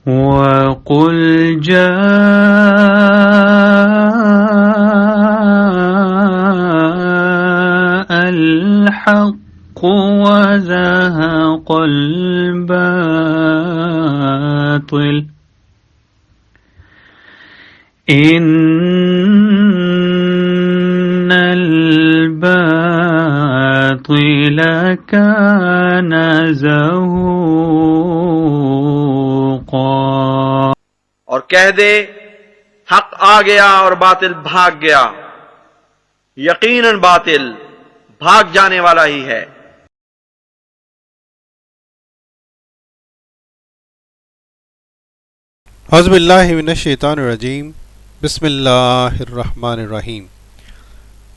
وَقُلْ جَاءَ الْحَقُّ وَزَهَقَ الْبَاطِلُ إِنَّ الْبَاطِلَ كَانَ زَهُوقًا۔ اور کہہ دے حق آ گیا اور باطل بھاگ گیا، یقیناً باطل بھاگ جانے والا ہی ہے۔ اعوذ باللہ من الشیطان الرجیم، بسم اللہ الرحمن الرحیم۔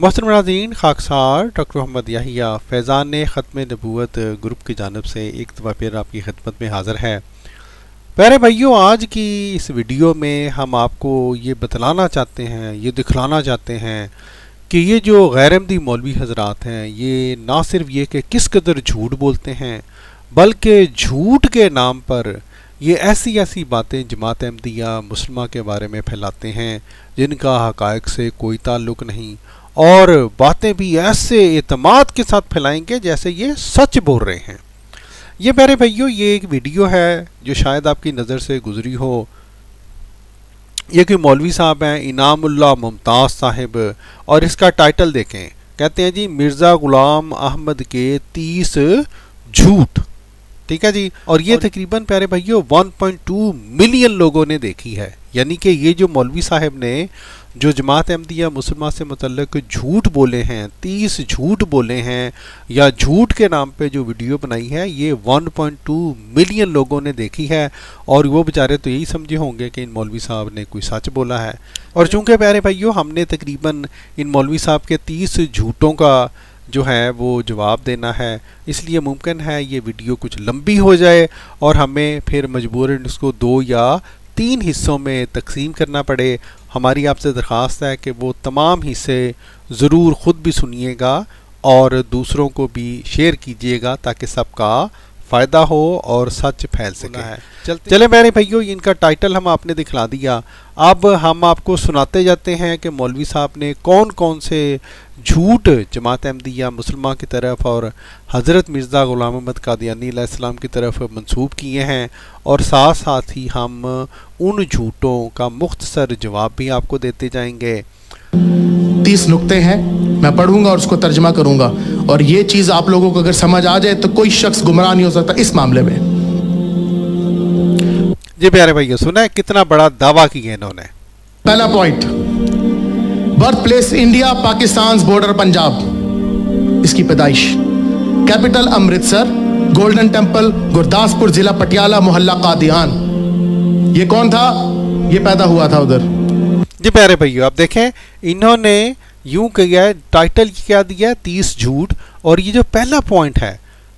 محترم ناظرین، خاکسار ڈاکٹر محمد یحییٰ فیضان ختم نبوت گروپ کی جانب سے ایک دفعہ پھر آپ کی خدمت میں حاضر ہے۔ پیارے بھائیوں، آج کی اس ویڈیو میں ہم آپ کو یہ بتلانا چاہتے ہیں، یہ دکھلانا چاہتے ہیں کہ یہ جو غیر احمدی مولوی حضرات ہیں، یہ نہ صرف یہ کہ کس قدر جھوٹ بولتے ہیں، بلکہ جھوٹ کے نام پر یہ ایسی باتیں جماعت احمدیہ مسلمہ کے بارے میں پھیلاتے ہیں جن کا حقائق سے کوئی تعلق نہیں، اور باتیں بھی ایسے اعتماد کے ساتھ پھیلائیں گے جیسے یہ سچ بول رہے ہیں۔ یہ میرے بھائیوں، یہ ایک ویڈیو ہے جو شاید آپ کی نظر سے گزری ہو۔ یہ کوئی مولوی صاحب ہیں، انعام اللہ ممتاز صاحب، اور اس کا ٹائٹل دیکھیں، کہتے ہیں جی مرزا غلام احمد کے 30 جھوٹ، ٹھیک ہے جی۔ اور یہ تقریباً پیارے بھائیوں 1.2 ملین لوگوں نے دیکھی ہے، یعنی کہ یہ جو مولوی صاحب نے جو جماعت احمدیہ مسلمہ سے متعلق جھوٹ بولے ہیں، 30 جھوٹ بولے ہیں، یا جھوٹ کے نام پہ جو ویڈیو بنائی ہے، یہ 1.2 ملین لوگوں نے دیکھی ہے، اور وہ بیچارے تو یہی سمجھے ہوں گے کہ ان مولوی صاحب نے کوئی سچ بولا ہے۔ اور چونکہ پیارے بھائیوں ہم نے تقریباً ان مولوی صاحب کے 30 جھوٹوں کا جو ہے وہ جواب دینا ہے، اس لیے ممکن ہے یہ ویڈیو کچھ لمبی ہو جائے اور ہمیں پھر مجبوراً اس کو 2 یا 3 حصوں میں تقسیم کرنا پڑے۔ ہماری آپ سے درخواست ہے کہ وہ تمام حصے ضرور خود بھی سنیے گا اور دوسروں کو بھی شیئر کیجیے گا تاکہ سب کا فائدہ ہو اور سچ پھیل سکے۔ چلیں میرے بھائیوں، ان کا ٹائٹل ہم آپ نے دکھلا دیا، اب ہم آپ کو سناتے جاتے ہیں کہ مولوی صاحب نے کون کون سے جھوٹ جماعت احمدیہ مسلمہ کی طرف اور حضرت مرزا غلام احمد قادیانی علیہ السلام کی طرف منسوب کیے ہیں، اور ساتھ ساتھ ہی ہم ان جھوٹوں کا مختصر جواب بھی آپ کو دیتے جائیں گے۔ 30 نکتے ہیں، میں پڑھوں گا اور اس کو ترجمہ کروں گا، اور یہ چیز آپ لوگوں کو اگر سمجھ آ جائے تو کوئی شخص گمراہ نہیں ہو سکتا اس معاملے میں۔ جی پیارے بھائیو، سنا ہے کتنا بڑا دعویٰ کیا انہوں نے۔ پہلا point, birth place India, Pakistan border Punjab, اس کی پیدائش، capital Amritsar, golden temple Gurdaspur ضلع پٹیالہ محلہ قادیان۔ یہ کون تھا؟ یہ پیدا ہوا تھا ادھر۔ جی پیارے بھائیو، آپ دیکھیں انہوں نے یوں کیا ہے، ٹائٹل کیا دیا ہے 30 جھوٹ، اور یہ جو پہلا پوائنٹ ہے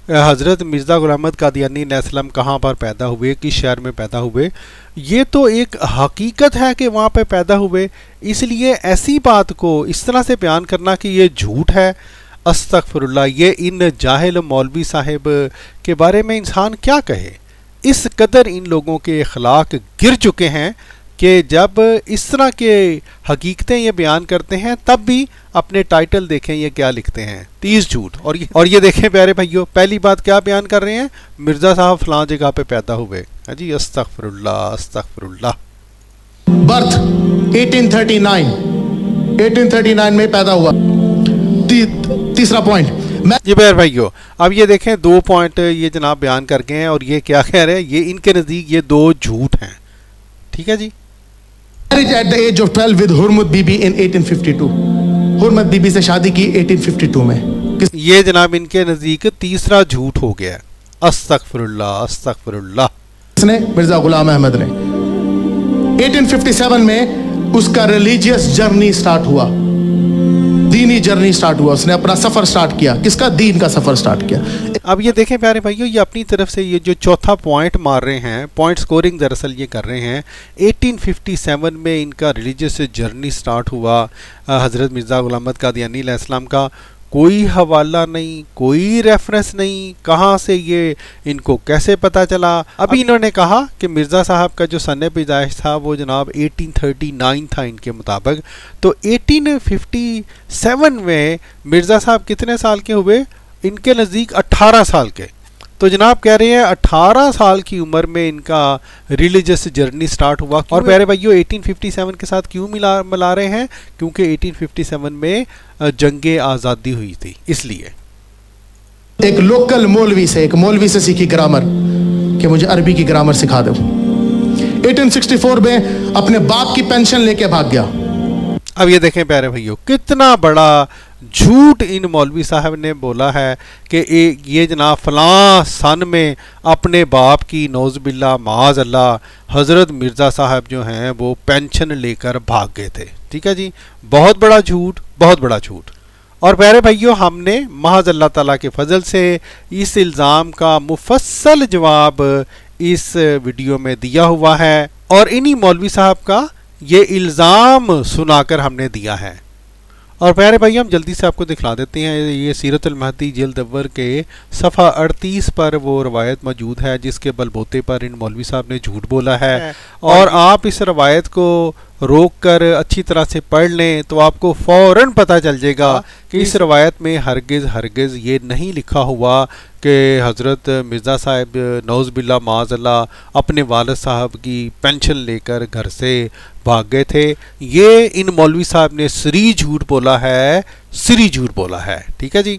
حضرت مرزا غلام احمد قادیانی علیہ السلام کہاں پر پیدا ہوئے، کس شہر میں پیدا ہوئے، یہ تو ایک حقیقت ہے کہ وہاں پہ پیدا ہوئے، اس لیے ایسی بات کو اس طرح سے بیان کرنا کہ یہ جھوٹ ہے، استغفر اللہ، یہ ان جاہل مولوی صاحب کے بارے میں انسان کیا کہے۔ اس قدر ان لوگوں کے اخلاق گر چکے ہیں کہ جب اس طرح کے حقیقتیں یہ بیان کرتے ہیں تب بھی اپنے ٹائٹل دیکھیں یہ کیا لکھتے ہیں، 30 جھوٹ۔ اور یہ دیکھیں پیارے بھائیو، پہلی بات کیا بیان کر رہے ہیں، مرزا صاحب فلاں جگہ پہ پیدا ہوئے، ہاں جی، استغفر اللہ استغفر اللہ۔ برتھ 1839 میں پیدا ہوا۔ تیسرا پوائنٹ، جی پیارے بھائیو، اب یہ دیکھیں 2 پوائنٹ یہ جناب بیان کر گئے ہیں، اور یہ کیا کہہ رہے ہیں، یہ ان کے نزدیک یہ 2 جھوٹ ہیں، ٹھیک ہے جی۔ marriage at the age of 12 with حرمت بی بی in 1852، حرمت بی بی سے شادی کی 1852 میں۔ یہ جناب ان کے نزدیک تیسرا جھوٹ ہو گیا، استغفر اللہ استغفر اللہ۔ اس نے مرزا غلام احمد نے 1857 میں اس کا ریلیجیس جرنی سٹارٹ ہوا، دینی جرنی سٹارٹ ہوا، اس نے اپنا سفر سٹارٹ کیا، کس کا؟ دین کا سفر سٹارٹ کیا۔ اب یہ دیکھیں پیارے بھائیو، یہ اپنی طرف سے یہ جو چوتھا پوائنٹ مار رہے ہیں، پوائنٹ سکورنگ دراصل یہ کر رہے ہیں، 1857 میں ان کا ریلیجیس جرنی سٹارٹ ہوا حضرت مرزا غلام احمد قادیانی علیہ السلام کا، کوئی حوالہ نہیں, کوئی ریفرنس نہیں, کہاں سے یہ ان کو کیسے پتہ چلا. ابھی انہوں نے کہا کہ مرزا صاحب کا جو سن پیدائش تھا وہ جناب 1839 تھا ان کے مطابق. تو 1857 میں مرزا صاحب کتنے سال کے ہوئے؟ ان کے نزدیک 18 سال کے. تو جناب کہہ رہے ہیں 18 سال کی عمر میں ان کا ریلیجس جرنی سٹارٹ ہوا. اور پیارے بھائیو 1857 کے ساتھ کیوں ملا رہے ہیں؟ کیونکہ 1857 میں جنگ آزادی ہوئی تھی, اس لیے. ایک لوکل مولوی سے سیکھی گرامر کہ مجھے عربی کی گرامر سکھا دو. 1864 میں اپنے باپ کی پینشن لے کے بھاگ گیا. اب یہ دیکھیں پیارے بھائیو کتنا بڑا جھوٹ ان مولوی صاحب نے بولا ہے کہ یہ جناب فلاں سن میں اپنے باپ کی نعوذ باللہ معاذ اللہ حضرت مرزا صاحب جو ہیں وہ پینشن لے کر بھاگ گئے تھے. ٹھیک ہے جی, بہت بڑا جھوٹ, بہت بڑا جھوٹ. اور پیارے بھائیو ہم نے محض اللہ تعالیٰ کے فضل سے اس الزام کا مفصل جواب اس ویڈیو میں دیا ہوا ہے, اور انہی مولوی صاحب کا یہ الزام سنا کر ہم نے دیا ہے. اور پیارے بھائی ہم جلدی سے آپ کو دکھلا دیتے ہیں, یہ سیرت المہدی جلد اول کے صفحہ 38 پر وہ روایت موجود ہے جس کے بلبوتے پر ان مولوی صاحب نے جھوٹ بولا ہے. اور آپ اس روایت کو روک کر اچھی طرح سے پڑھ لیں تو آپ کو فوراً پتہ چل جائے گا کہ اس روایت میں ہرگز یہ نہیں لکھا ہوا کہ حضرت مرزا صاحب نعوذ باللہ معاذ اللہ اپنے والد صاحب کی پینشن لے کر گھر سے بھاگ گئے تھے. یہ ان مولوی صاحب نے سری جھوٹ بولا ہے, سری جھوٹ بولا ہے. ٹھیک ہے جی.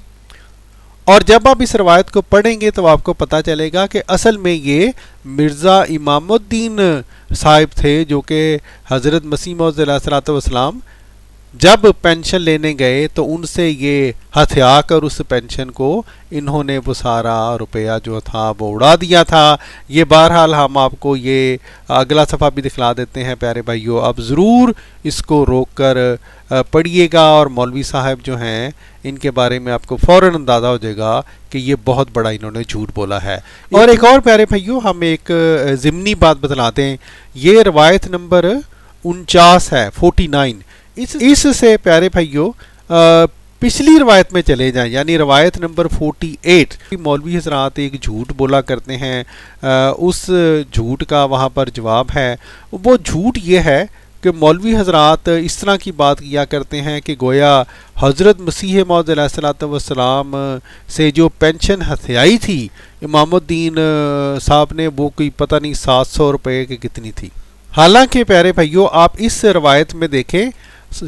اور جب آپ اس روایت کو پڑھیں گے تو آپ کو پتہ چلے گا کہ اصل میں یہ مرزا امام الدین صاحب تھے جو کہ حضرت مسیح موعود علیہ الصلوۃ والسلام جب پینشن لینے گئے تو ان سے یہ ہتھیا کر اس پینشن کو انہوں نے وہ سارا روپیہ جو تھا وہ اڑا دیا تھا. یہ بہرحال ہم آپ کو یہ اگلا صفحہ بھی دکھلا دیتے ہیں پیارے بھائیو, اب ضرور اس کو روک کر پڑھیے گا اور مولوی صاحب جو ہیں ان کے بارے میں آپ کو فوراً اندازہ ہو جائے گا کہ یہ بہت بڑا انہوں نے جھوٹ بولا ہے. اور ایک اور پیارے بھائیو ہم ایک ضمنی بات بتلا دیں, یہ روایت نمبر 49 ہے 49. اس سے پیارے بھائیو پچھلی روایت میں چلے جائیں یعنی روایت نمبر 48. مولوی حضرات ایک جھوٹ بولا کرتے ہیں, اس جھوٹ کا وہاں پر جواب ہے. وہ جھوٹ یہ ہے کہ مولوی حضرات اس طرح کی بات کیا کرتے ہیں کہ گویا حضرت مسیح موعود علیہ الصلوۃ والسلام سے جو پینشن ہتھیائی تھی امام الدین صاحب نے وہ کوئی پتہ نہیں 700 روپے کی کتنی تھی. حالانکہ پیارے بھائیو آپ اس روایت میں دیکھیں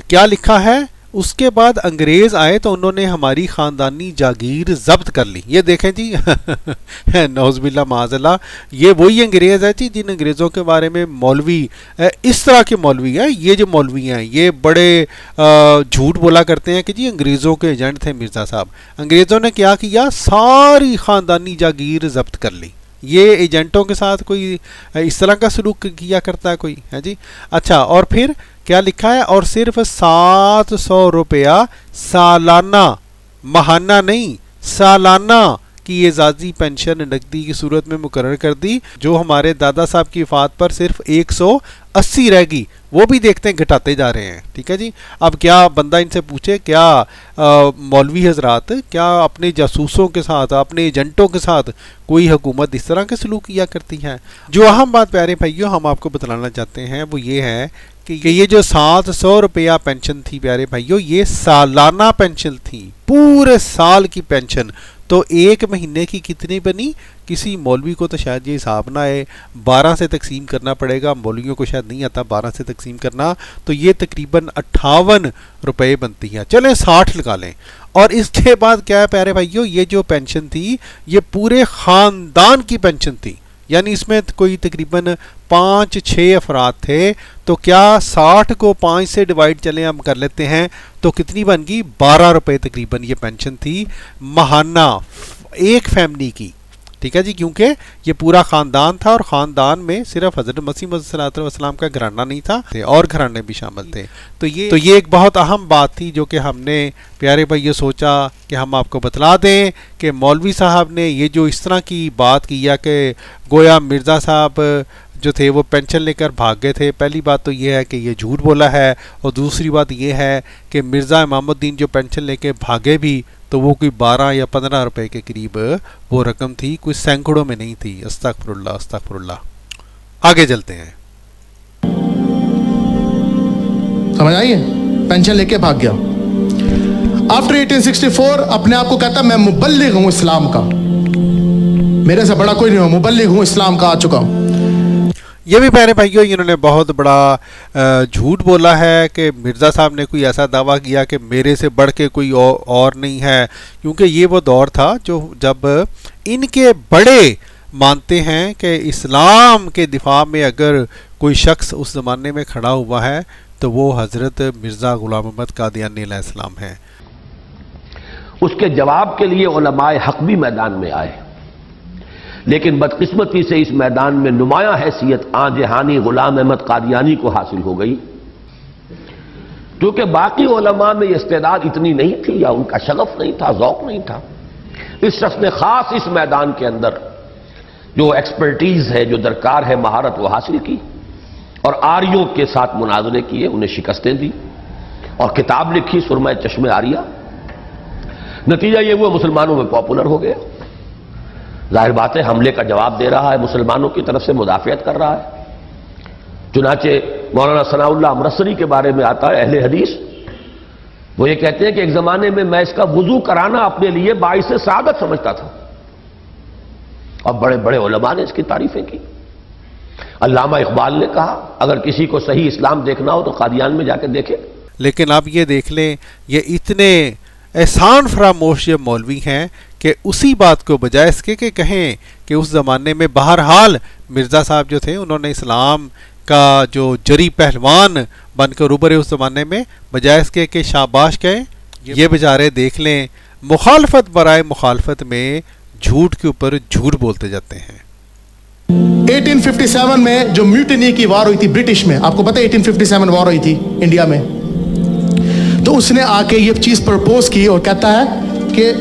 کیا لکھا ہے, اس کے بعد انگریز آئے تو انہوں نے ہماری خاندانی جاگیر ضبط کر لی. یہ دیکھیں جی نعوذ باللہ معاذ اللہ, یہ وہی انگریز ہے جی جن انگریزوں کے بارے میں مولوی اس طرح کے مولوی ہیں. یہ جو مولوی ہیں یہ بڑے جھوٹ بولا کرتے ہیں کہ جی انگریزوں کے ایجنٹ تھے مرزا صاحب. انگریزوں نے کیا کیا, ساری خاندانی جاگیر ضبط کر لی. یہ ایجنٹوں کے ساتھ کوئی اس طرح کا سلوک کیا کرتا ہے کوئی ہے جی. اچھا اور پھر کیا لکھا ہے, اور صرف 700 روپیہ سالانہ, ماہانہ نہیں سالانہ کی اعزازی پینشن نقدی کی صورت میں مقرر کر دی, جو ہمارے دادا صاحب کی وفات پر صرف 180 رہ گئی. وہ بھی دیکھتے ہیں گھٹاتے جا رہے ہیں. ٹھیک ہے جی. اب کیا بندہ ان سے پوچھے کیا مولوی حضرات کیا اپنے جاسوسوں کے ساتھ اپنے ایجنٹوں کے ساتھ کوئی حکومت اس طرح کے سلوک کیا کرتی ہے؟ جو اہم بات پیارے بھائیوں ہم آپ کو بتلانا چاہتے ہیں وہ یہ ہے کہ یہ جو 700 روپیہ پینشن تھی پیارے بھائیوں یہ سالانہ پینشن تھی, پورے سال کی پینشن. تو ایک مہینے کی کتنی بنی, کسی مولوی کو تو شاید یہ حساب نہ آئے, 12 سے تقسیم کرنا پڑے گا, مولویوں کو شاید نہیں آتا 12 سے تقسیم کرنا, تو یہ تقریباً 58 روپے بنتی ہیں. چلیں 60 لگا لیں. اور اس کے بعد کیا ہے پیارے بھائیوں, یہ جو پینشن تھی یہ پورے خاندان کی پینشن تھی, یعنی اس میں کوئی تقریباً 5-6 افراد تھے. تو کیا 60 کو 5 سے ڈیوائڈ چلیں ہم کر لیتے ہیں تو کتنی بن گئی, 12 روپے تقریباً یہ پینشن تھی ماہانہ ایک فیملی کی. ٹھیک ہے جی, کیونکہ یہ پورا خاندان تھا اور خاندان میں صرف حضرت مسیح موعود صلی اللہ علیہ وسلم کا گھرانہ نہیں تھا اور گھرانے بھی شامل تھے. تو یہ ایک بہت اہم بات تھی جو کہ ہم نے پیارے بھائی یہ سوچا کہ ہم آپ کو بتلا دیں کہ مولوی صاحب نے یہ جو اس طرح کی بات کیا کہ گویا مرزا صاحب جو تھے وہ پینشن لے کر بھاگ گئے تھے. پہلی بات تو یہ ہے کہ یہ جھوٹ بولا ہے, اور دوسری بات یہ ہے کہ مرزا امام الدین جو پینشن لے کے بھاگے بھی تو وہ کوئی 12 یا 15 روپے کے قریب وہ رقم تھی, کوئی سینکڑوں میں نہیں تھی. استغفر اللہ استغفر اللہ. آگے چلتے ہیں. سمجھ آئیے, پینشن لے کے بھاگ گیا. آفٹر 1864 اپنے آپ کو کہتا میں مبلغ ہوں اسلام کا, میرے سے بڑا کوئی نہیں ہو, مبلغ ہوں اسلام کا, آ چکا ہوں. یہ بھی پیارے بھائیوں انہوں نے بہت بڑا جھوٹ بولا ہے کہ مرزا صاحب نے کوئی ایسا دعویٰ کیا کہ میرے سے بڑھ کے کوئی اور نہیں ہے, کیونکہ یہ وہ دور تھا جو جب ان کے بڑے مانتے ہیں کہ اسلام کے دفاع میں اگر کوئی شخص اس زمانے میں کھڑا ہوا ہے تو وہ حضرت مرزا غلام احمد قادیانی علیہ السلام ہیں. اس کے جواب کے لیے علماء حق بھی میدان میں آئے, لیکن بدقسمتی سے اس میدان میں نمایاں حیثیت آن جہانی غلام احمد قادیانی کو حاصل ہو گئی, کیونکہ باقی علماء میں یہ استعداد اتنی نہیں تھی, یا ان کا شغف نہیں تھا, ذوق نہیں تھا. اس شخص نے خاص اس میدان کے اندر جو ایکسپرٹیز ہے, جو درکار ہے, مہارت وہ حاصل کی, اور آریوں کے ساتھ مناظرے کیے, انہیں شکستیں دی, اور کتاب لکھی سرمہ چشم آریہ. نتیجہ یہ وہ مسلمانوں میں پاپولر ہو گیا. ظاہر بات ہے حملے کا جواب دے رہا ہے, مسلمانوں کی طرف سے مدافعت کر رہا ہے. چنانچہ مولانا ثناء اللہ امرتسری کے بارے میں آتا ہے, اہل حدیث, وہ یہ کہتے ہیں کہ ایک زمانے میں میں اس کا وضو کرانا اپنے لیے باعث سعادت سمجھتا تھا, اور بڑے بڑے علماء نے اس کی تعریفیں کی. علامہ اقبال نے کہا اگر کسی کو صحیح اسلام دیکھنا ہو تو قادیان میں جا کے دیکھے. لیکن آپ یہ دیکھ لیں, یہ اتنے احسان فراموش یہ مولوی ہیں کہ اسی بات کو بجائے اس کے کہ کہیں کہ اس زمانے میں بہرحال مرزا صاحب جو تھے انہوں نے اسلام کا جو جری پہلوان بن کر ابھرے اس زمانے میں, بجائے اس کے کہ شاباش کہیں, یہ بیچارے دیکھ لیں مخالفت برائے مخالفت میں جھوٹ کے اوپر جھوٹ بولتے جاتے ہیں. 1857 میں جو میوٹنی کی وار ہوئی تھی برٹش میں, آپ کو پتہ ہے 1857 وار ہوئی تھی انڈیا میں, تو اس نے آ کے یہ چیز پرپوز کی اور کہتا ہے کہ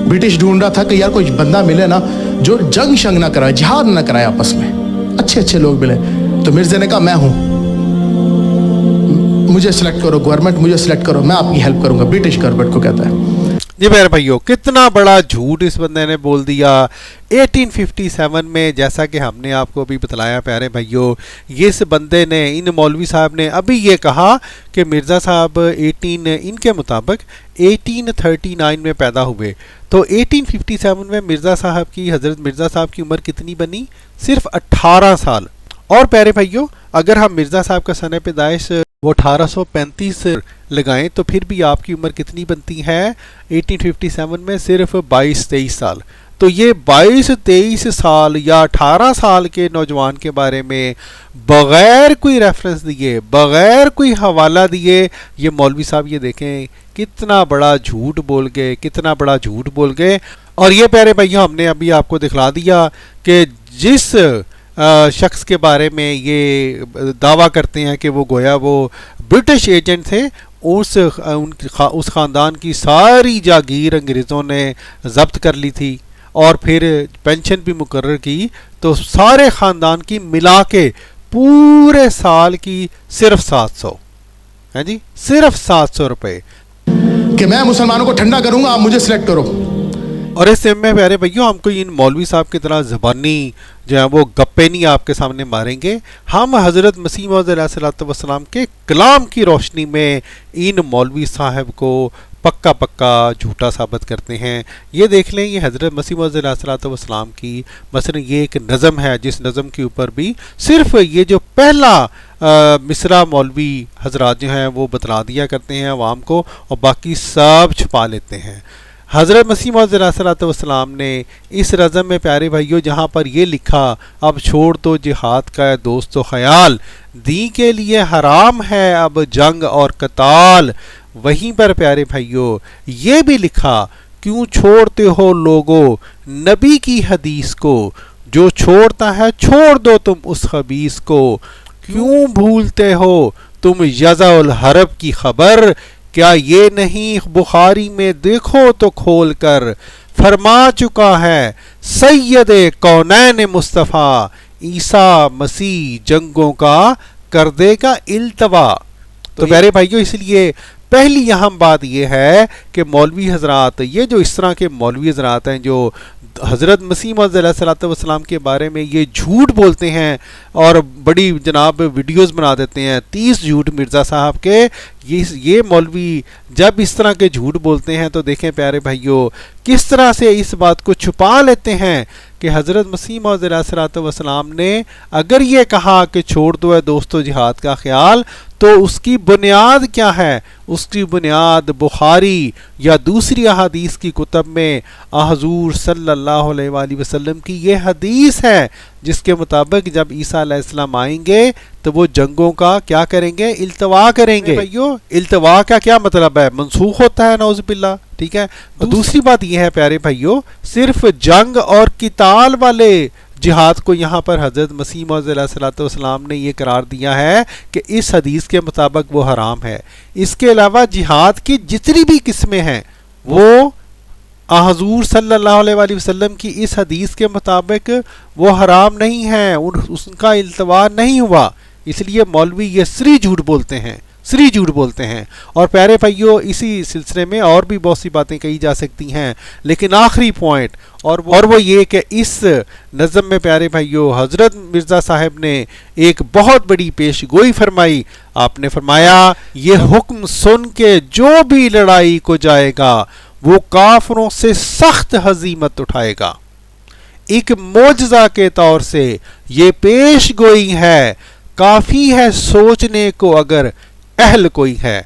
برٹش ڈھونڈ رہا تھا کہ یار کوئی بندہ ملے نا جو جنگ شنگ نہ کرائے, جہاد نہ کرائے, آپس میں اچھے اچھے لوگ ملے. تو مرزا نے کہا میں ہوں, مجھے سلیکٹ کرو, گورنمنٹ مجھے سلیکٹ کرو, میں آپ کی ہیلپ کروں گا. برٹش گورنمنٹ کو کہتا ہے. جی میرے بھائیو, کتنا بڑا جھوٹ اس بندے نے بول دیا. 1857 میں جیسا کہ ہم نے آپ کو ابھی بتلایا پیارے بھائیو, اس بندے نے, ان مولوی صاحب نے ابھی یہ کہا کہ مرزا صاحب ان کے مطابق 1839 میں پیدا ہوئے, تو 1857 میں مرزا صاحب کی, حضرت مرزا صاحب کی عمر کتنی بنی؟ صرف 18 سال. اور پیارے بھائیو اگر ہم مرزا صاحب کا سنِ پیدائش وہ 1835 لگائیں تو پھر بھی آپ کی عمر کتنی بنتی ہے 1857 میں؟ صرف 22-23 سال. تو یہ 22-23 سال یا 18 سال کے نوجوان کے بارے میں بغیر کوئی ریفرنس دیے, بغیر کوئی حوالہ دیے, یہ مولوی صاحب یہ دیکھیں کتنا بڑا جھوٹ بول گئے, کتنا بڑا جھوٹ بول گئے. اور یہ پیارے بھائیوں ہم نے ابھی آپ کو دکھلا دیا کہ جس شخص کے بارے میں یہ دعویٰ کرتے ہیں کہ وہ گویا وہ برٹش ایجنٹ تھے, اس خاندان کی ساری جاگیر انگریزوں نے ضبط کر لی تھی اور پھر پینشن بھی مقرر کی, تو سارے خاندان کی ملا کے پورے سال کی صرف 700 ہیں جی, صرف 700 روپے کہ میں مسلمانوں کو ٹھنڈا کروں گا, آپ مجھے سلیکٹ کرو. اور اس میں پیارے بھائیوں ہم کو ان مولوی صاحب کی طرح زبانی جو ہے وہ گپے نہیں آپ کے سامنے ماریں گے, ہم حضرت مسیح موعود علیہ السلام کے کلام کی روشنی میں ان مولوی صاحب کو پکا پکا جھوٹا ثابت کرتے ہیں. یہ دیکھ لیں یہ حضرت مسیح موعود علیہ السلام کی مثلا یہ ایک نظم ہے, جس نظم کے اوپر بھی صرف یہ جو پہلا مصرع مولوی حضرات جو ہیں وہ بتلا دیا کرتے ہیں عوام کو, اور باقی سب چھپا لیتے ہیں. حضرت مسیح موعود علیہ السلام نے اس رزم میں پیارے بھائیوں جہاں پر یہ لکھا اب چھوڑ تو جہاد کا ہے دوست و خیال, دین کے لیے حرام ہے اب جنگ اور قتال, وہیں پر پیارے بھائیوں یہ بھی لکھا کیوں چھوڑتے ہو لوگو نبی کی حدیث کو, جو چھوڑتا ہے چھوڑ دو تم اس خبیث کو, کیوں بھولتے ہو تم یزع الحرب کی خبر, کیا یہ نہیں بخاری میں دیکھو تو کھول کر, فرما چکا ہے سید کونین مصطفیٰ عیسیٰ مسیح جنگوں کا کر دے گا التوا. تو پیارے بھائیوں اس لیے پہلی اہم بات یہ ہے کہ مولوی حضرات، یہ جو اس طرح کے مولوی حضرات ہیں جو حضرت مسیح موعود علیہ الصلوۃ والسلام کے بارے میں یہ جھوٹ بولتے ہیں اور بڑی جناب ویڈیوز بنا دیتے ہیں 30 جھوٹ مرزا صاحب کے، یہ مولوی جب اس طرح کے جھوٹ بولتے ہیں تو دیکھیں پیارے بھائیوں کس طرح سے اس بات کو چھپا لیتے ہیں کہ حضرت مسیح موعود علیہ الصلوۃ والسلام نے اگر یہ کہا کہ چھوڑ دو ہے دوستو جہاد کا خیال، تو اس کی بنیاد کیا ہے؟ اس کی بنیاد بخاری یا دوسری احادیث کی کتب میں حضور صلی اللہ علیہ وآلہ وسلم کی یہ حدیث ہے جس کے مطابق جب عیسیٰ علیہ السلام آئیں گے تو وہ جنگوں کا کیا کریں گے؟ التوا کریں گے. بھائیو التوا کا کیا مطلب ہے؟ منسوخ ہوتا ہے نعوذ باللہ. ٹھیک ہے. دوسری بات یہ ہے پیارے بھائیو، صرف جنگ اور قتال والے جہاد کو یہاں پر حضرت مسیح موعود علیہ الصلوۃ والسلام نے یہ قرار دیا ہے کہ اس حدیث کے مطابق وہ حرام ہے. اس کے علاوہ جہاد کی جتنی بھی قسمیں ہیں وہ حضور صلی اللہ علیہ وآلہ وسلم کی اس حدیث کے مطابق وہ حرام نہیں ہیں، اس کا التوا نہیں ہوا. اس لیے مولوی یہ سری جھوٹ بولتے ہیں. اور پیارے بھائیوں اسی سلسلے میں اور بھی بہت سی باتیں کہی جا سکتی ہیں، لیکن آخری پوائنٹ اور وہ یہ کہ اس نظم میں پیارے بھائیوں حضرت مرزا صاحب نے ایک بہت بڑی پیش گوئی فرمائی. آپ نے فرمایا یہ حکم سن کے جو بھی لڑائی کو جائے گا وہ کافروں سے سخت ہزیمت اٹھائے گا. ایک معجزہ کے طور سے یہ پیش گوئی ہے، کافی ہے سوچنے کو اگر اہل کوئی ہے.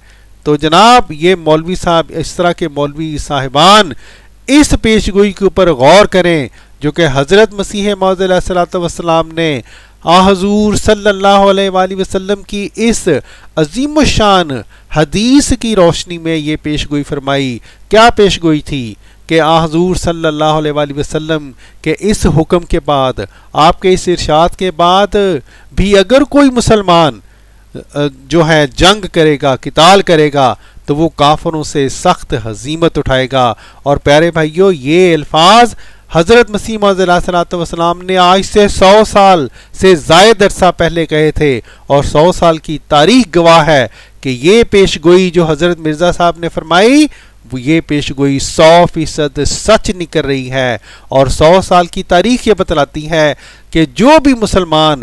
تو جناب یہ مولوی صاحب، اس طرح کے مولوی صاحبان اس پیش گوئی کے اوپر غور کریں جو کہ حضرت مسیح موعود علیہ الصلوۃ والسلام نے حضور صلی اللہ علیہ وآلہ وسلم کی اس عظیم الشان حدیث کی روشنی میں یہ پیش گوئی فرمائی. کیا پیش گوئی تھی؟ کہ حضور صلی اللہ علیہ وآلہ وسلم کے اس حکم کے بعد، آپ کے اس ارشاد کے بعد بھی اگر کوئی مسلمان جو ہے جنگ کرے گا، قتال کرے گا، تو وہ کافروں سے سخت ہزیمت اٹھائے گا. اور پیارے بھائیوں یہ الفاظ حضرت مسیح موعود علیہ الصلوۃ والسلام نے آج سے 100 سال سے زائد عرصہ پہلے کہے تھے، اور 100 سال کی تاریخ گواہ ہے کہ یہ پیش گوئی جو حضرت مرزا صاحب نے فرمائی وہ یہ پیش گوئی 100% سچ نکل رہی ہے. اور 100 سال کی تاریخ یہ بتلاتی ہے کہ جو بھی مسلمان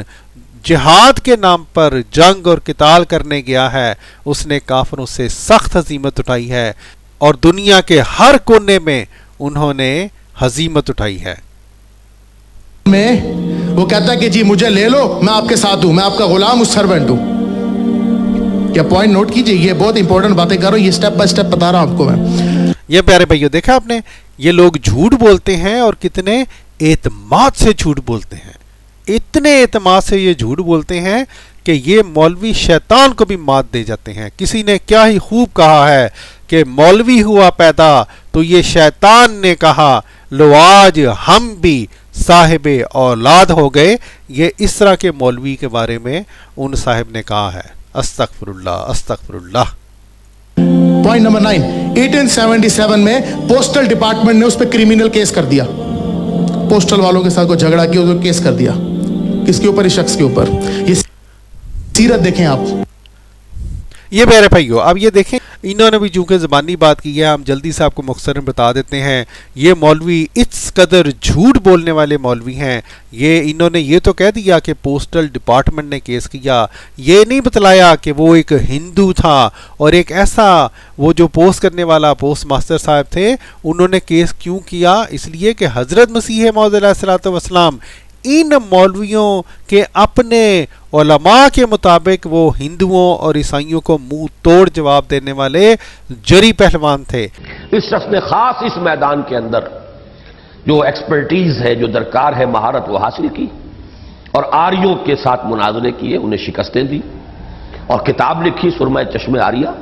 جہاد کے نام پر جنگ اور قتال کرنے گیا ہے اس نے کافروں سے سخت ہزیمت اٹھائی ہے، اور دنیا کے ہر کونے میں انہوں نے ہزیمت اٹھائی ہے. میں وہ کہتا ہے کہ جی مجھے لے لو، میں آپ کے ساتھ ہوں، میں آپ کا غلام ہوں، سرونٹ ہوں. کیا پوائنٹ نوٹ کیجئے، یہ بہت امپورٹنٹ باتیں کر رہا ہوں، یہ سٹیپ بائی سٹیپ بتا رہا ہوں آپ کو میں. یہ پیارے بھائیو دیکھا آپ نے، یہ لوگ جھوٹ بولتے ہیں اور کتنے اعتماد سے جھوٹ بولتے ہیں، اتنے اعتماد سے یہ جھوٹ بولتے ہیں کہ یہ مولوی شیطان کو بھی مات دے جاتے ہیں. کسی نے کیا ہی خوب کہا ہے کہ مولوی ہوا پیدا تو یہ شیطان نے کہا لو آج ہم بھی صاحب اولاد ہو گئے. یہ اس طرح کے مولوی کے بارے میں ان صاحب نے کہا ہے. استغفر اللہ استغفر اللہ. پوائنٹ نمبر 9، 1877 میں پوسٹل ڈپارٹمنٹ نے اس پہ کریمنل کیس کر دیا. پوسٹل والوں کے ساتھ کوئی جھگڑا کیا، اس کو کیس کر دیا. کس کے اوپر؟ اس شخص کے اوپر. یہ سیرت دیکھیں آپ. یہ پیارے بھائیو اب یہ دیکھیں، انہوں نے بھی چونکہ زبانی بات کی ہے، ہم جلدی سے آپ کو مختصراً بتا دیتے ہیں. یہ مولوی اس قدر جھوٹ بولنے والے مولوی ہیں. انہوں نے یہ تو کہہ دیا کہ پوسٹل ڈپارٹمنٹ نے کیس کیا، یہ نہیں بتلایا کہ وہ ایک ہندو تھا اور ایک ایسا وہ جو پوسٹ کرنے والا پوسٹ ماسٹر صاحب تھے انہوں نے کیس کیوں کیا. اس لیے کہ حضرت مسیح موعود علیہ الصلوۃ والسلام ان مولویوں کے اپنے علماء کے مطابق وہ ہندوؤں اور عیسائیوں کو منہ توڑ جواب دینے والے جری پہلوان تھے. اس شخص نے خاص اس میدان کے اندر جو ایکسپرٹیز ہے، جو درکار ہے، مہارت وہ حاصل کی، اور آریوں کے ساتھ مناظرے کیے، انہیں شکستیں دی، اور کتاب لکھی سرمہ چشم آریہ.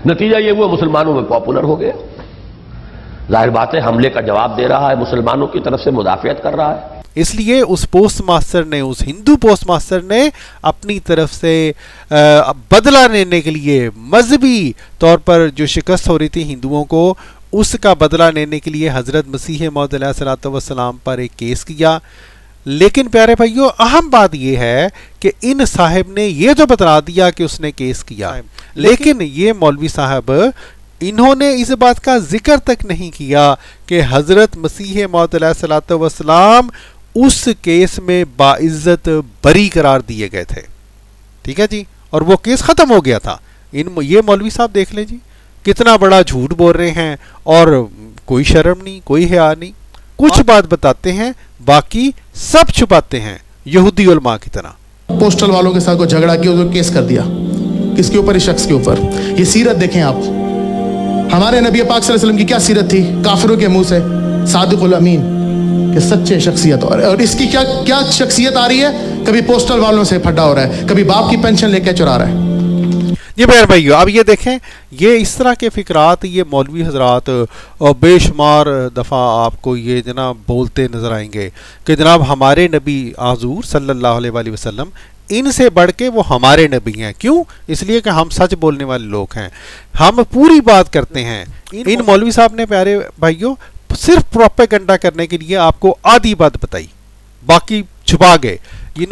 نتیجہ یہ وہ مسلمانوں میں پاپولر ہو گیا. ظاہر بات ہے حملے کا جواب دے رہا ہے، مسلمانوں کی طرف سے مدافعت کر رہا ہے. اس لیے اس پوسٹ ماسٹر نے، اس ہندو پوسٹ ماسٹر نے اپنی طرف سے بدلہ لینے کے لیے مذہبی طور پر جو شکست ہو رہی تھی ہندوؤں کو، اس کا بدلہ لینے کے لیے حضرت مسیح موعود علیہ الصلوۃ والسلام پر ایک کیس کیا. لیکن پیارے بھائیوں اہم بات یہ ہے کہ ان صاحب نے یہ تو بتا دیا کہ اس نے کیس کیا، لیکن یہ مولوی صاحب انہوں نے اس بات کا ذکر تک نہیں کیا کہ حضرت مسیح موعود علیہ الصلوۃ والسلام اس کیس میں باعزت بری قرار دیے گئے تھے، ٹھیک ہے جی، اور وہ کیس ختم ہو گیا تھا۔ یہ مولوی صاحب دیکھ لیں جی کتنا بڑا جھوٹ بول رہے ہیں، اور کوئی شرم نہیں، کوئی حیا نہیں، کچھ بات بتاتے ہیں باقی سب چھپاتے ہیں، یہودی علماء کی طرح۔ پوسٹل والوں کے ساتھ کو جھگڑا کیا، اس کو کیس کر دیا، کس کے اوپر؟ اس شخص کے اوپر۔ یہ سیرت دیکھیں آپ، ہمارے نبی پاک صلی اللہ علیہ وسلم کی کیا سیرت تھی؟ کافروں کے منہ سے صادق الامین، کہ سچے شخصیت، اور اس کی کیا شخصیت آ رہی ہے؟ کبھی پوسٹل والوں سے پھڈا ہو رہا ہے، کبھی باپ کی پینشن لے کے چرا رہا ہے۔ یہ پیارے بھائیو اب یہ دیکھیں، یہ اس طرح کے فکرات یہ مولوی حضرات بے شمار دفعہ آپ کو یہ جناب بولتے نظر آئیں گے کہ جناب ہمارے نبی حضور صلی اللہ علیہ وآلہ وسلم ان سے بڑھ کے وہ ہمارے نبی ہیں۔ کیوں؟ اس لیے کہ ہم سچ بولنے والے لوگ ہیں، ہم پوری بات کرتے ہیں۔ ان مولوی صاحب نے پیارے بھائیو صرف پروپیگنڈا کرنے کے لیے آپ کو آدھی بات بتائی، باقی چھپا گئے،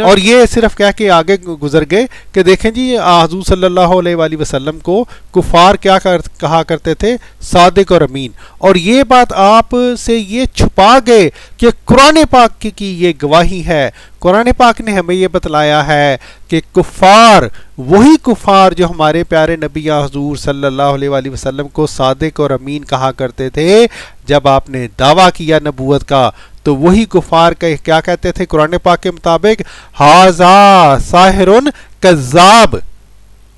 اور یہ صرف کہہ کے آگے گزر گئے کہ دیکھیں جی حضور صلی اللہ علیہ وآلہ وسلم کو کفار کیا کہا کرتے تھے؟ صادق اور امین۔ اور یہ بات آپ سے یہ چھپا گئے کہ قرآن پاک کی یہ گواہی ہے، قرآن پاک نے ہمیں یہ بتلایا ہے کہ کفار، وہی کفار جو ہمارے پیارے نبی حضور صلی اللہ علیہ وآلہ وسلم کو صادق اور امین کہا کرتے تھے، جب آپ نے دعویٰ کیا نبوت کا تو وہی کفار کیا کہتے تھے قرآن پاک کے مطابق؟ ھذا ساحر کذاب،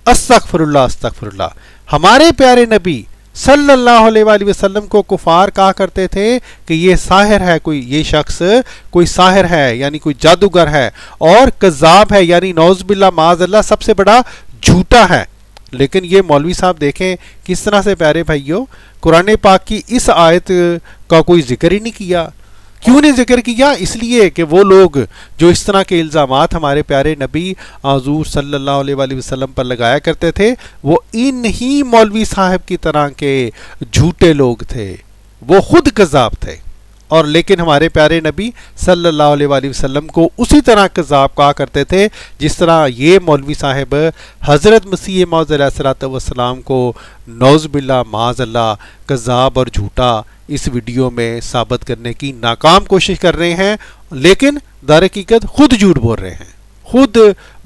استغفر اللہ استغفر اللہ۔ ہمارے پیارے نبی صلی اللہ علیہ وآلہ وسلم کو کفار کہا کرتے تھے کہ یہ ساحر ہے، کوئی یہ شخص کوئی ساحر ہے یعنی کوئی جادوگر ہے، اور کذاب ہے یعنی نعوذ باللہ معاذ اللہ سب سے بڑا جھوٹا ہے۔ لیکن یہ مولوی صاحب دیکھیں کس طرح سے پیارے بھائیوں قرآن پاک کی اس آیت کا کوئی ذکر ہی نہیں کیا۔ کیوں نہیں ذکر کیا؟ اس لیے کہ وہ لوگ جو اس طرح کے الزامات ہمارے پیارے نبی حضور صلی اللہ علیہ وآلہ وسلم پر لگایا کرتے تھے، وہ انہی مولوی صاحب کی طرح کے جھوٹے لوگ تھے، وہ خود کذاب تھے، اور لیکن ہمارے پیارے نبی صلی اللہ علیہ وآلہ وسلم کو اسی طرح کذاب کہا کرتے تھے جس طرح یہ مولوی صاحب حضرت مسیح موعود علیہ الصلوۃ والسلام کو نعوذ باللہ معاذ اللہ کذاب اور جھوٹا اس ویڈیو میں ثابت کرنے کی ناکام کوشش کر رہے ہیں، لیکن در حقیقت خود جھوٹ بول رہے ہیں، خود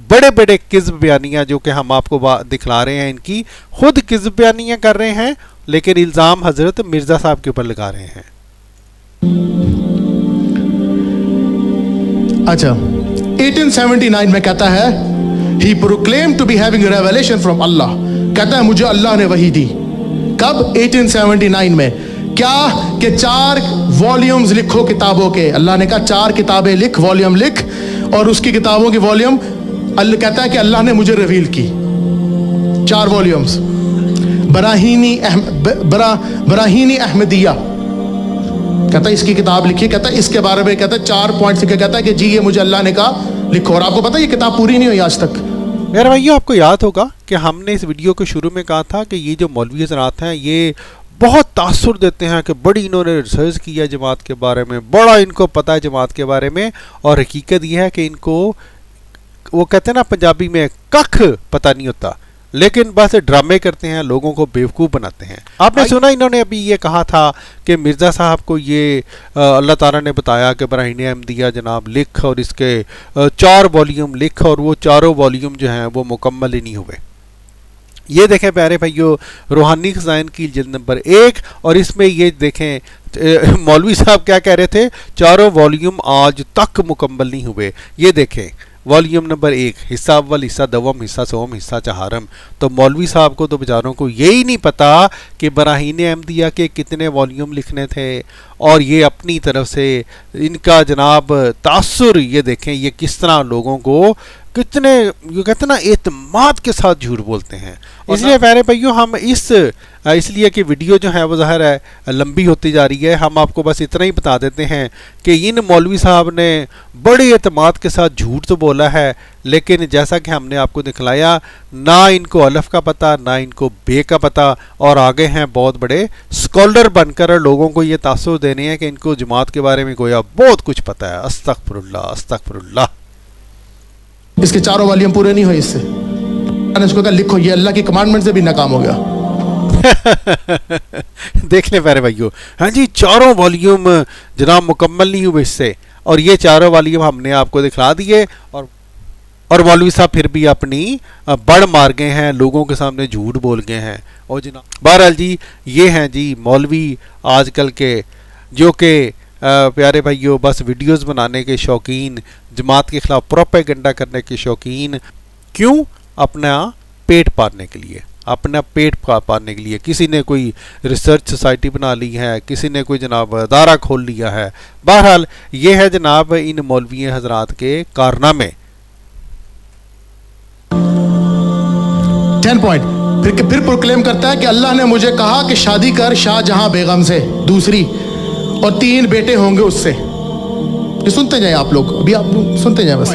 بڑے بڑے کذب بیانیاں جو کہ ہم آپ کو دکھلا رہے ہیں ان کی خود کذب بیانیاں کر رہے ہیں، لیکن الزام حضرت مرزا صاحب کے اوپر لگا رہے ہیں۔ اچھا 1879 میں کہتا ہے he proclaimed to be having a revelation from Allah، کہتا ہے مجھے اللہ نے وحی دی۔ کب؟ 1879 میں۔ کیا کہ 4 والیومز لکھو کتابوں کے، اللہ نے کہا 4 کتابیں لکھ، والیوم لکھ، اور اس کی کتابوں کی والیوم اللہ کہتا ہے کہ اللہ نے مجھے ریویل کی 4 والیومز۔ براہینی احمدیہ کہتا ہے اس کی کتاب لکھی، کہتا ہے اس کے بارے میں کہتا ہے 4 پوائنٹس لکھے، کہتا ہے کہ جی یہ مجھے اللہ نے کہا لکھو، اور آپ کو پتہ ہے یہ کتاب پوری نہیں ہوئی آج تک۔ میرے بھائیو آپ کو یاد ہوگا کہ ہم نے اس ویڈیو کے شروع میں کہا تھا کہ یہ جو مولوی حضرات ہیں یہ بہت تاثر دیتے ہیں کہ بڑی انہوں نے ریسرچ کیا جماعت کے بارے میں، بڑا ان کو پتہ ہے جماعت کے بارے میں، اور حقیقت یہ ہے کہ ان کو وہ کہتے ہیں نا پنجابی میں ککھ پتہ نہیں ہوتا، لیکن بس ڈرامے کرتے ہیں، لوگوں کو بیوقوف بناتے ہیں۔ آپ نے سنا انہوں نے ابھی یہ کہا تھا کہ مرزا صاحب کو یہ اللہ تعالیٰ نے بتایا کہ براہین احمدیہ جناب لکھ اور اس کے 4 والیوم لکھ، اور وہ 4 والیوم جو ہیں وہ مکمل ہی نہیں ہوئے۔ یہ دیکھیں پیارے بھائیو روحانی خزائن کی جلد نمبر 1، اور اس میں یہ دیکھیں مولوی صاحب کیا کہہ رہے تھے، 4 والیوم آج تک مکمل نہیں ہوئے۔ یہ دیکھیں والیوم نمبر 1 حصہ اول، حصہ دوم، حصہ سوم، حصہ چہارم۔ تو مولوی صاحب کو تو بیچاروں کو یہی نہیں پتا کہ براہین احمدیہ کے کتنے والیوم لکھنے تھے، اور یہ اپنی طرف سے ان کا جناب تاثر یہ دیکھیں یہ کس طرح لوگوں کو کتنے یہ کہتے ہیں نا اعتماد کے ساتھ جھوٹ بولتے ہیں. اس لیے پیارے بھائیوں ہم اس لیے کہ ویڈیو جو ہے وہ ظاہر ہے لمبی ہوتی جا رہی ہے, ہم آپ کو بس اتنا ہی بتا دیتے ہیں کہ ان مولوی صاحب نے بڑے اعتماد کے ساتھ جھوٹ تو بولا ہے, لیکن جیسا کہ ہم نے آپ کو دکھلایا نہ ان کو الف کا پتہ نہ ان کو بے کا پتہ, اور آگے ہیں بہت بڑے اسکالر بن کر لوگوں کو یہ تاثر دینے ہیں کہ ان کو جماعت کے بارے میں گویا بہت کچھ پتہ ہے. استغفر اللہ استغفر اللہ. اس کے چاروں والیوم پورے نہیں ہوئے اس سے. میں نے اس کو کہا لکھو, یہ اللہ کی کمانڈمنٹ سے بھی ناکام ہو گیا. دیکھ لیں پیارے بھائیو, ہاں جی چاروں والیوم جناب مکمل نہیں ہوئے اس سے, اور یہ چاروں والیوم ہم نے آپ کو دکھلا دیے, اور مولوی صاحب پھر بھی اپنی بڑھ مار گئے ہیں, لوگوں کے سامنے جھوٹ بول گئے ہیں. اور جناب بہرحال جی یہ ہیں جی مولوی آج کل کے, جو کہ پیارے بھائیو بس ویڈیوز بنانے کے شوقین, جماعت کے خلاف پروپیگنڈا کرنے کے شوقین. کیوں؟ اپنا پیٹ پالنے کے لیے, اپنا پیٹ پالنے کے لیے. کسی نے کوئی ریسرچ سوسائٹی بنا لی ہے, کسی نے کوئی جناب ادارہ کھول لیا ہے. بہرحال یہ ہے جناب ان مولوی حضرات کے کارنامے. 10 پوائنٹ پھر پروکلیم کرتا ہے کہ اللہ نے مجھے کہا کہ شادی کر شاہ جہاں بیگم سے دوسری, اور 3 بیٹے ہوں گے اس سے. یہ سنتے جائیں آپ لوگ, ابھی آپ سنتے جائیں بس.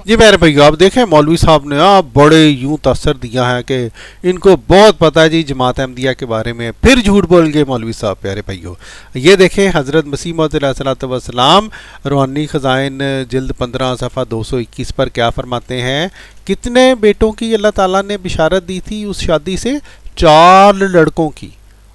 جی میرے بھائیو آپ دیکھیں مولوی صاحب نے بڑے یوں تاثر دیا ہے کہ ان کو بہت پتہ ہے جی جماعت احمدیہ کے بارے میں, پھر جھوٹ بول گئے مولوی صاحب. پیارے بھائیو یہ دیکھیں حضرت مسیح موعود علیہ الصلوۃ والسلام روحانی خزائن جلد 15 صفحہ 221 پر کیا فرماتے ہیں, کتنے بیٹوں کی اللہ تعالیٰ نے بشارت دی تھی اس شادی سے؟ 4 لڑکوں کی.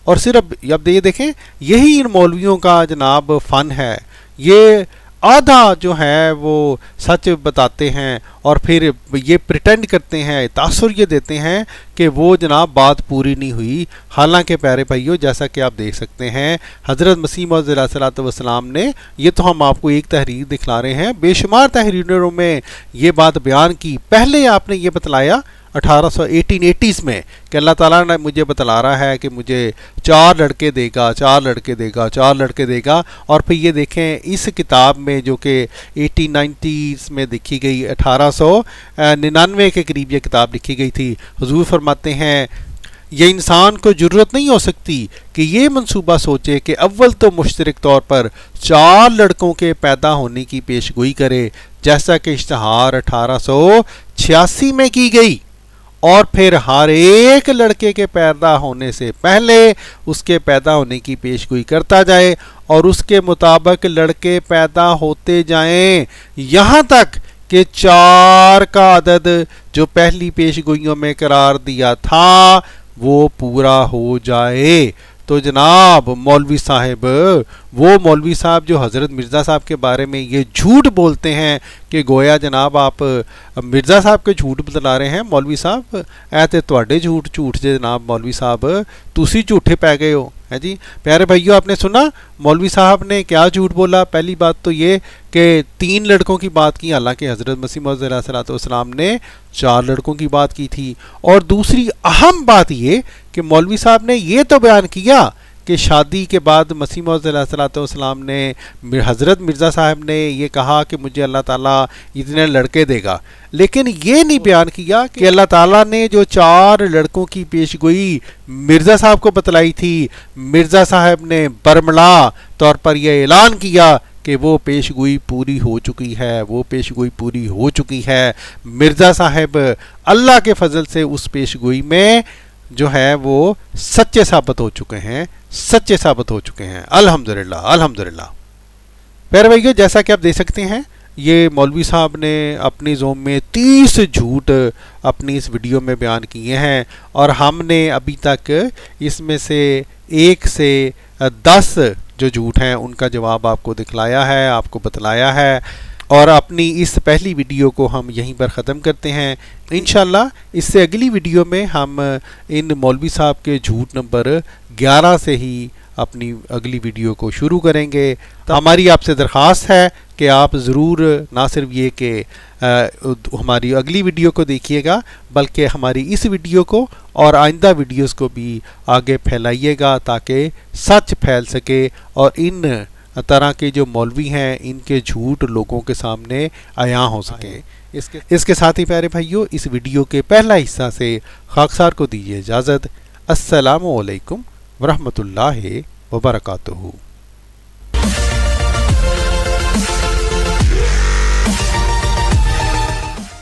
اور صرف اب یہ دیکھیں یہی ان مولویوں کا جناب فن ہے, یہ آدھا جو ہے وہ سچ بتاتے ہیں اور پھر یہ پریٹینڈ کرتے ہیں, تاثر یہ دیتے ہیں کہ وہ جناب بات پوری نہیں ہوئی. حالانکہ پیارے بھائیو جیسا کہ آپ دیکھ سکتے ہیں حضرت مسیح موعود علیہ الصلوۃ والسلام نے, یہ تو ہم آپ کو ایک تحریر دکھلا رہے ہیں, بے شمار تحریروں میں یہ بات بیان کی. پہلے آپ نے یہ بتلایا 1880s میں کہ اللہ تعالیٰ نے مجھے بتلا رہا ہے کہ مجھے 4 لڑکے دے گا, 4 لڑکے دے گا, 4 لڑکے دے گا. اور پھر یہ دیکھیں اس کتاب میں جو کہ 1890s میں لکھی گئی, 1899 کے قریب یہ کتاب لکھی گئی تھی, حضور فرماتے ہیں یہ انسان کو ضرورت نہیں ہو سکتی کہ یہ منصوبہ سوچے کہ اول تو مشترک طور پر 4 لڑکوں کے پیدا ہونے کی پیش گوئی کرے, جیسا کہ اشتہار 1886 میں کی گئی, اور پھر ہر ایک لڑکے کے پیدا ہونے سے پہلے اس کے پیدا ہونے کی پیش گوئی کرتا جائے, اور اس کے مطابق لڑکے پیدا ہوتے جائیں یہاں تک کہ 4 کا عدد جو پہلی پیش گوئیوں میں قرار دیا تھا وہ پورا ہو جائے. تو جناب مولوی صاحب, وہ مولوی صاحب جو حضرت مرزا صاحب کے بارے میں یہ جھوٹ بولتے ہیں کہ گویا جناب آپ مرزا صاحب کے جھوٹ بتلا رہے ہیں, مولوی صاحب اے تے تواڈے جھوٹ جے جناب مولوی صاحب تسی جھوٹے پی گئے ہو. ہے جی پیارے بھائیو آپ نے سنا مولوی صاحب نے کیا جھوٹ بولا؟ پہلی بات تو یہ کہ 3 لڑکوں کی بات کی, حالانکہ حضرت مسیح موعود علیہ الصلوۃ والسلام نے 4 لڑکوں کی بات کی تھی. اور دوسری اہم بات یہ کہ مولوی صاحب نے یہ تو بیان کیا کہ شادی کے بعد مسیح موعود علیہ الصلوۃ والسلام نے, حضرت مرزا صاحب نے یہ کہا کہ مجھے اللہ تعالیٰ اتنے لڑکے دے گا, لیکن یہ نہیں بیان کیا کہ اللہ تعالیٰ نے جو 4 لڑکوں کی پیش گوئی مرزا صاحب کو بتلائی تھی, مرزا صاحب نے برملا طور پر یہ اعلان کیا کہ وہ پیش گوئی پوری ہو چکی ہے, وہ پیش گوئی پوری ہو چکی ہے. مرزا صاحب اللہ کے فضل سے اس پیش گوئی میں جو ہے وہ سچے ثابت ہو چکے ہیں, سچے ثابت ہو چکے ہیں. الحمدللہ الحمدللہ. پیارے بھائیو جیسا کہ آپ دیکھ سکتے ہیں یہ مولوی صاحب نے اپنی زوم میں 30 جھوٹ اپنی اس ویڈیو میں بیان کیے ہیں, اور ہم نے ابھی تک اس میں سے 1 سے 10 جو جھوٹ ہیں ان کا جواب آپ کو دکھلایا ہے, آپ کو بتلایا ہے. اور اپنی اس پہلی ویڈیو کو ہم یہیں پر ختم کرتے ہیں. انشاءاللہ اس سے اگلی ویڈیو میں ہم ان مولوی صاحب کے جھوٹ نمبر 11 سے ہی اپنی اگلی ویڈیو کو شروع کریں گے. تو ہماری آپ سے درخواست ہے کہ آپ ضرور نہ صرف یہ کہ ہماری اگلی ویڈیو کو دیکھیے گا بلکہ ہماری اس ویڈیو کو اور آئندہ ویڈیوز کو بھی آگے پھیلائیے گا تاکہ سچ پھیل سکے اور ان طرح کے جو مولوی ہیں ان کے جھوٹ لوگوں کے سامنے عیاں ہو سکے. اس کے ساتھ ہی پیارے بھائیوں، اس ویڈیو کے پہلا حصہ سے خاکسار کو دیجیے اجازت۔ السلام علیکم ورحمۃ اللہ وبرکاتہ۔